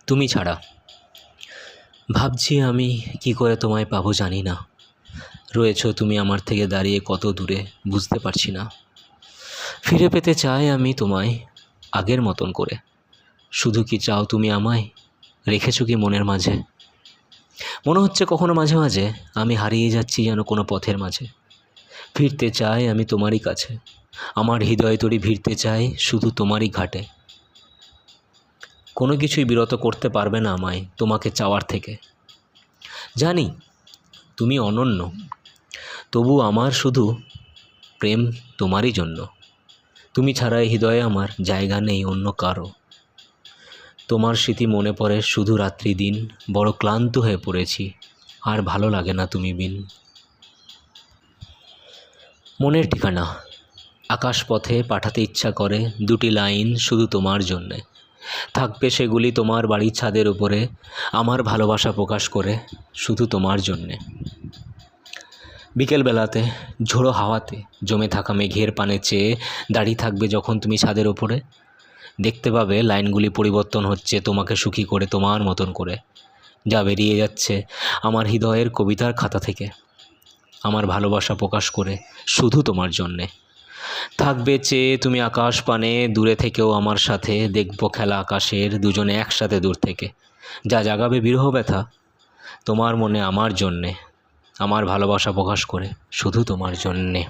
তুমি ছাড়া। ভাবছি আমি কি করে তোমায় পাবো জানি না। রয়েছো তুমি আমার থেকে দাঁড়িয়ে কত দূরে বুঝতে পারছি না। ফিরে পেতে চাই আমি তোমায় আগের মতন করে। শুধু কি চাও তুমি আমায়? রেখেছো কি মনের মাঝে? মনে হচ্ছে কখনো মাঝে মাঝে আমি হারিয়ে যাচ্ছি যেন কোনো পথের মাঝে। ফিরতে চাই আমি তোমারই কাছে, আমার হৃদয় তরি ভিড়তে চাই শুধু তোমারই ঘাটে। কোনো কিছুই বিরত করতে পারবে না আমায় তোমাকে চাওয়ার থেকে। জানি তুমি অনন্য, তবু আমার শুধু প্রেম তোমারই জন্য। তুমি ছাড়া এই হৃদয়ে আমার জায়গা নেই অন্য কারো। তোমার স্মৃতি মনে পড়ে শুধু রাত্রি দিন, বড় ক্লান্ত হয়ে পড়েছি, আর ভালো লাগে না তুমি বিন। মনের ঠিকানা আকাশ পথে পাঠাতে ইচ্ছা করে দুটি লাইন শুধু তোমার জন্যে। থাকবে সেগুলি তোমার বাড়ির ছাদের উপরে, আমার ভালোবাসা প্রকাশ করে শুধু তোমার জন্যে। বিকেলবেলাতে ঝোড়ো হাওয়াতে জমে থাকা মেঘের পানে চেয়ে দাঁড়িয়ে থাকবে যখন তুমি ছাদের ওপরে। দেখতে পাবে লাইনগুলি পরিবর্তন হচ্ছে তোমাকে সুখী করে তোমার মতন করে। যা বেরিয়ে যাচ্ছে আমার হৃদয়ের কবিতার খাতা থেকে, আমার ভালোবাসা প্রকাশ করে শুধু তোমার জন্যে। থাকবে চেয়ে তুমি আকাশ পানে দূরে থেকেও আমার সাথে, দেখব খেলা আকাশের দুজনে একসাথে দূর থেকে। যা জাগাবে বিরহ ব্যথা তোমার মনে আমার জন্যে, আমার ভালোবাসা প্রকাশ করে শুধু তোমার জন্যে।